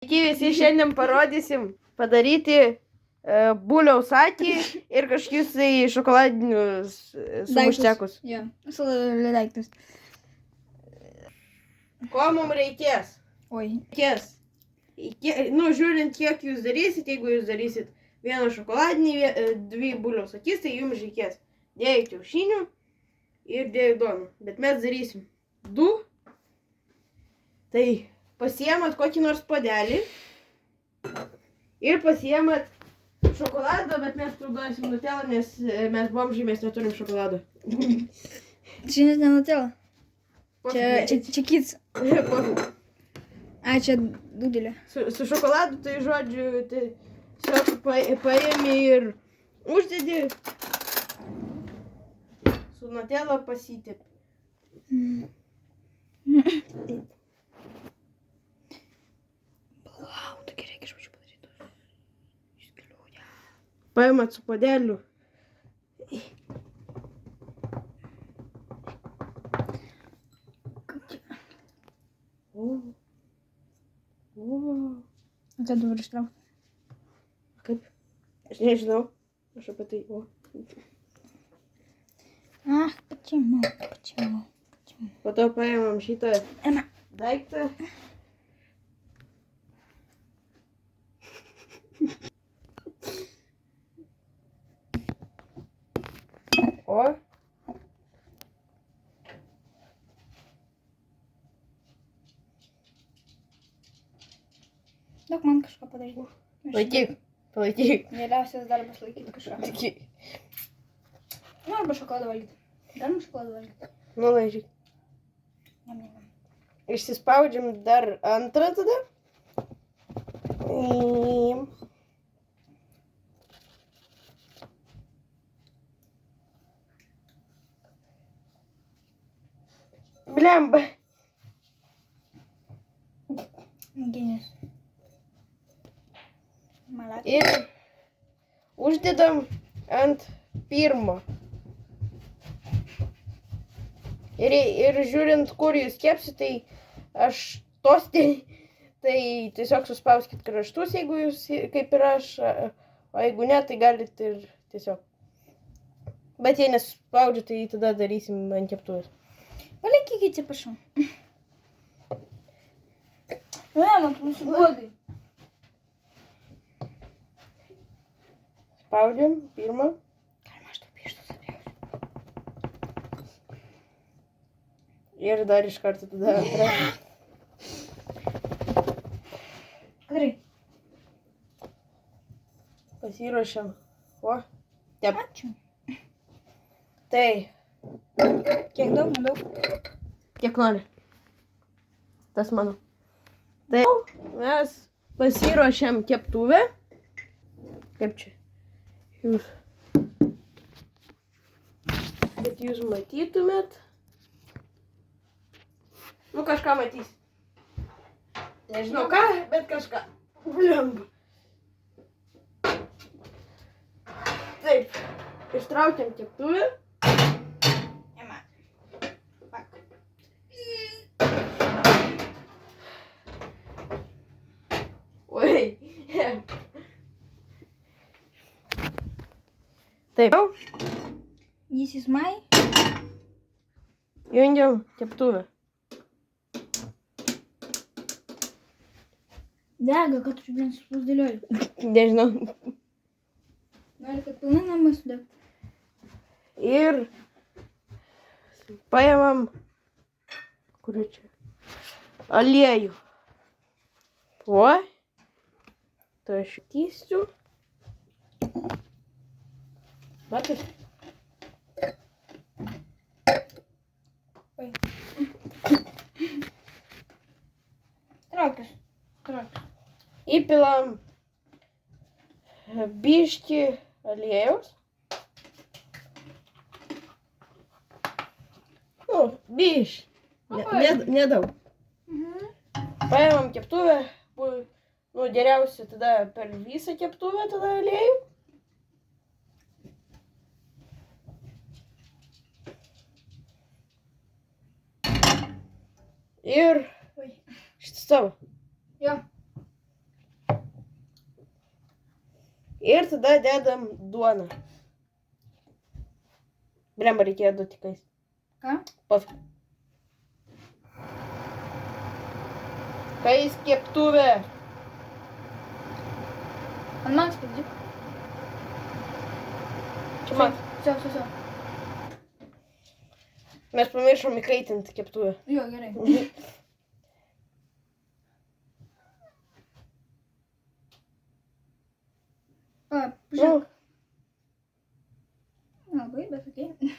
Visi šiandien parodysim padaryti buliaus akį ir kažkokius tai šokoladinius sumuštekus. Jo, daiktus. Ko mums reikės? Oi. Reikės. Žiūrint, kiek jūs darysit, jeigu jūs darysit vieną šokoladinį, 2 buliaus akis, tai jums reikės 2 kiaušinių ir 2 duonų. Bet mes darysim 2. Tai pasiemat kokį nors puodelį ir pasiemat šokoladą, bet mes naudosim nutelą, nes mes bomžiai, mes neturim šokolado. Čia net ne nutela. Čia kits. A, čia dudelė. Su šokoladu, tai žodžiu, tiesiog paėmė ir uždedi, su nutela pasitėp. Wow, tokia reikia iš pačių padaryti. Išskiliuoja. Paėmat su puodeliu. Ką dabar ištraukti? Kaip? Aš nežinau. Aš apie tai. Почему? Po to paėmam šitą daiktą. O. Daug man kažką padaryti. Palaikyk. Geriausias darbas laikyti kažką. Arba šokoladą valgyti. Galim šokoladą valgyti. Nulaižyk. Išsispaudžiam dar antrą tada. Blemba. Genijus. Malak. Ir uždedam ant pirmo. Ir žiūrint, kur jūs kepsit, tai aš tai tiesiog suspauskit kraštus, jeigu jūs kaip ir aš, o jeigu ne, tai galit ir tiesiog. Bet jei nesuspaudžiu, tai tada darysim ant keptuvės. Palikykite, prašau. Man nusibogai. Spaudžiam pirmą. Galima aš taip pirštus apjausiu. Ir dar iš karto tada antrą. Gerai. Pasiruošiam. O, tep. Ačiū. Tai, Kiek daug, nedaug? kiek nori. Tas mano. Tai mes pasiruošiam keptuvę. Kaip čia? Jūs. Kad jūs matytumėt. Kažką matys. Nežinau ką, bet kažką. Blemba. Taip. Ištraukiam keptuvę. Oi. Taip. This is my. Jungiam keptuvę. Dega, kad tu vien suspusdėlioji. Nežinau. Nori, kad pilnai namas sudėk. Ir paėmam, kur čia, aliejų. O, tai aš įkysiu. Matai? Oi. Traukius. Įpilam biškį aliejaus. Biškį. Nedaug. Paėmam keptuvę. Geriausia tada per visą keptuvę tada aliejų. Ir šitas tavo. Jo. Ir tada dedam duoną. Blemba reikėjo du tikais. Ką? Pofik. Kais keptuvė. Ant man spėdži. Čia man. Все. Mes pamiršom įkaitinti keptuvę. Jo, gerai. Pažiūrėk. Labai, bet okei.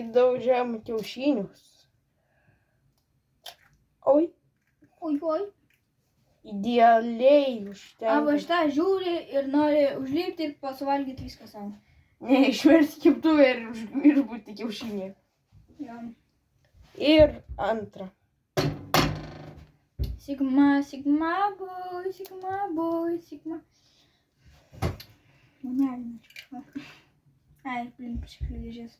Įdaužiam kiaušinius. Oi. Oi. Idealiai užtenka. Arba šitą žiūri ir nori užlipti ir pasuvalgyti viską savo. Ne, išversti keptuvę ir būti kiaušinį. Jo. Ir antrą. Sigma boy. Маняльно. Ай, блин, приклеїжес.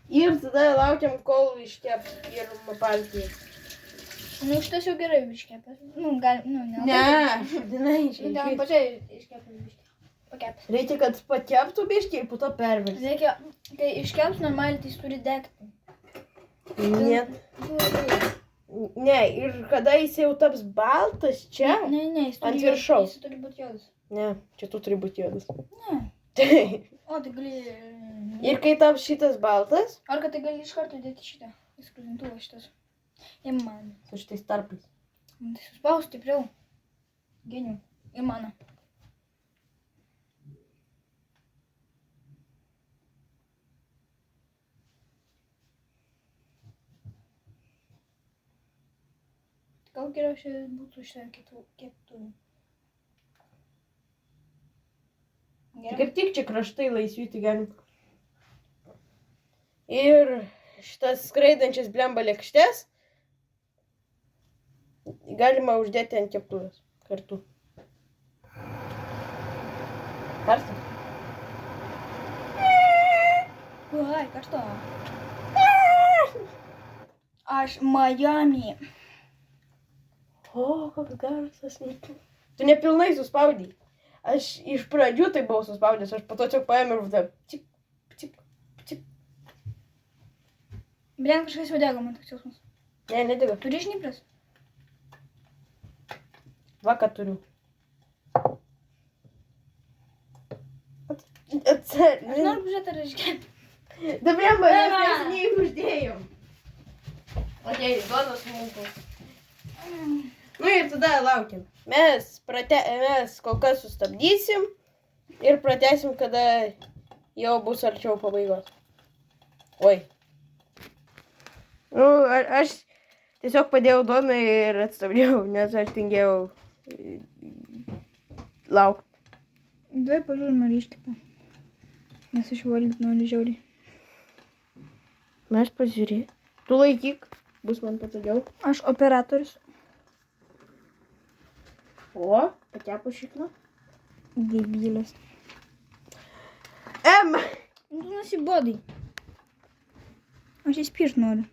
Ir tada laukiam, kol iškeps pirmą partiją. Nu, šitas jau gerai iškepęs. Nu, gal, nu, ne. Ne, šudinai Nu, gal pačiai iškepęs biškį. Pakepęs. Reikia, kad pakeptų biškį ir po to perversti. Reikia, kai iškeps normaliai, tai jis turi degti. Ne. Ne, ir kada jis jau taps baltas čia? Ne, jis turi, ant viršaus. Jis turi būti juodas. Ne, čia tu turi būti juodas. Ne. Taip. O, tai gali... Ir kai taps šitas baltas, Ar kad tai gali iš karto dėti šitą. Įskrudintuvą šitas. Įmano. su šitais tarpais. Tai suspaus stipriau. Genių. Įmano. Gal geriausia būtų šitą keptuvę. Kaip tik čia kraštai laisvi, tai galim. Ir šitas skraidančias blemba lėkštes galima uždėti ant keptuvės kartu. Kartu. Oi, karšto. Aš Miami. O, koks garsas. Tu nepilnai suspaudai. Aš iš pradžių tai buvau suspaudęs, aš po to tiesiog paėmiau ir cip. Blien, kažkas jau dega, man toks jausmas. Ne, nedega. Turi žnyplės? Va, ką turiu. Atsargiai. Aš noriu pažiūrėti, ar iškepti. Dabar mes neseniai uždėjom. Okei, duonos smulkus. Nu ir tada laukiam. Mes kol kas sustabdysim ir pratęsim, kada jau bus arčiau pabaigos. Oi. Nu, aš tiesiog padėjau duoną ir atstabdėjau, nes aš tingėjau laukti. Davai pažiūrim, ar iškepė. Nes aš valgyti noriu žiauriai. Mes pažiūrė. Tu laikyk, bus man patogiau. Aš operatorius. O, patepo šikną. Debilas. Em! Tu nusibodai. Aš įspirt noriu.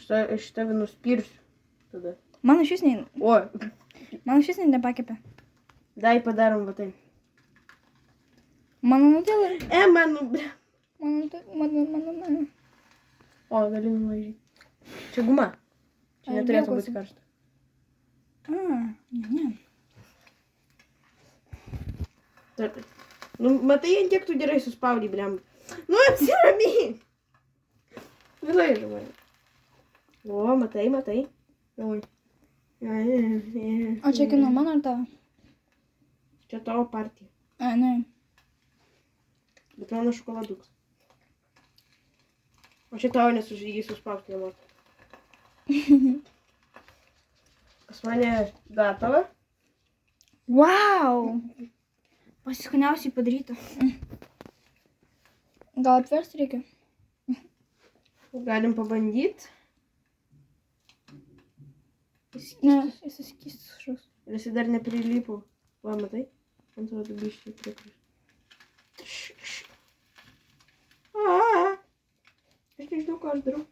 Aš tave nuspirsiu tada. Man iš vis nepakepė. Dai padarom va taip. Mano nutėlė. Mano. Mano. O, gali nuvažiuoti. Čia guma. Čia Ai, neturėtų bėgos. būti karšta. Ne. Nu, matai, ant kiek tu gerai suspaudai, blem. Nu, apsiramink. Vilai, žinai. O, matai. Oi. O čia kino mano ar tavo? Čia tavo partija. Ne. Bet mano šokoladukas. O čia tavo nesužygiai suspausti nemoka. Pas mane gatava. Wow! Pasiskaniausiai padaryta. Gal apversti reikia? Galim pabandyti. Ne, jis įskystas kažkoks. Ir jis dar neprilipo. Va, matai? Man atrodo, biškai prikris. Aš nežinau, ką aš darau.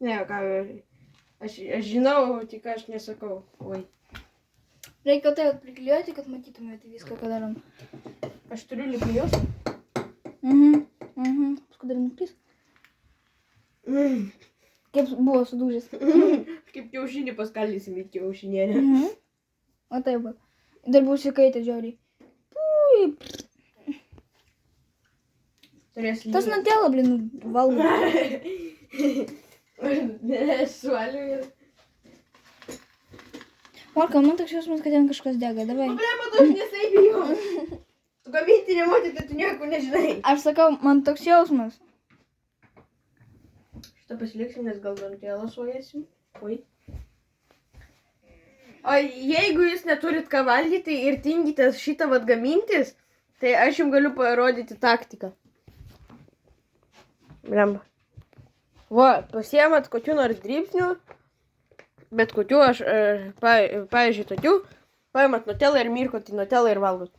Ne, ką, aš žinau, tik aš nesakau. Oi. Reikia tai priklijuoti, kad matytumėte viską, ką darom. Aš turiu lipnius. Paskui dar nukris. Kaip buvo sudūžęs. Kaip kiaušinį paskaldysim į kiaušinėlę. O taip va. Dar bus įkaitę žiauriai. Pui. Turės Tas natėlą, blin, valgo. Suoliu ir... Morka, man toks jausmas, kad ten kažkas dega. Davai. Problema, tu aš nesaibijau. Tu gaminti nemoki, tai tu nieko nežinai. Aš sakau, man toks jausmas. Šitą pasiliksim, nes gal dar tėlą suojasim. Oi. O jeigu jūs neturit ką valgyti ir tingitės šitą vat gamintis, tai aš jums galiu parodyti taktiką. Blemba. Va, pasiemat kokių nors drybsnių, bet kokių aš, pavyzdžiui, tokių, paimat nutelą ir mirkot į nutelą ir valgot.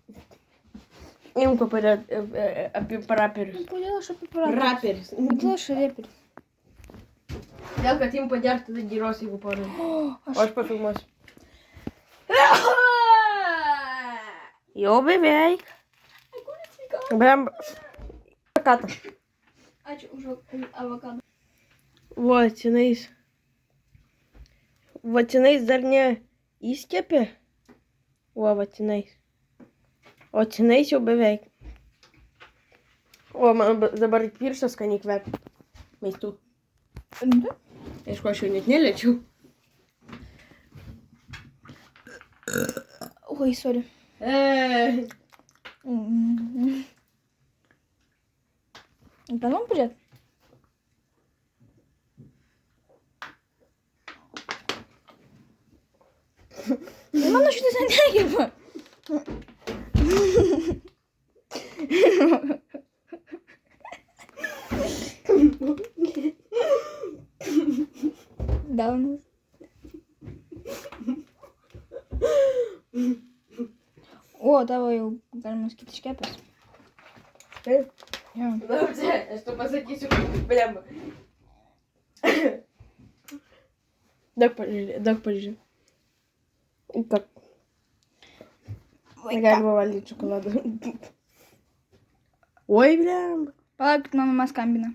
Imko apie raperius. Kodėl aš apie parapius? Raperis. Kodėl aš reperis? Dėl, kad jums padėrt tada gyros, jeigu parodys. O aš pafilmuosiu. Jau beveik. Blemba. Avokado. Ačiū už avokadą. Va, cenais dar ne įskėpė. Va, cenais. O cenais jau beveik. O, man dabar pirštas skaniai kvepia. Maistu. Aišku, aš jau net neliečiau. Oi, sorry. Galim pažiūrėti? Mano šitas negeba. Daunas. O, tavo jau galima sakyti iškepęs. Taip. Jo. Na, čia, aš tu pasakysiu, blemba. Daug pažiūrėjau. Taip. Galima valgyti šokoladą. Oi, blemba. Palaukit, mama skambina.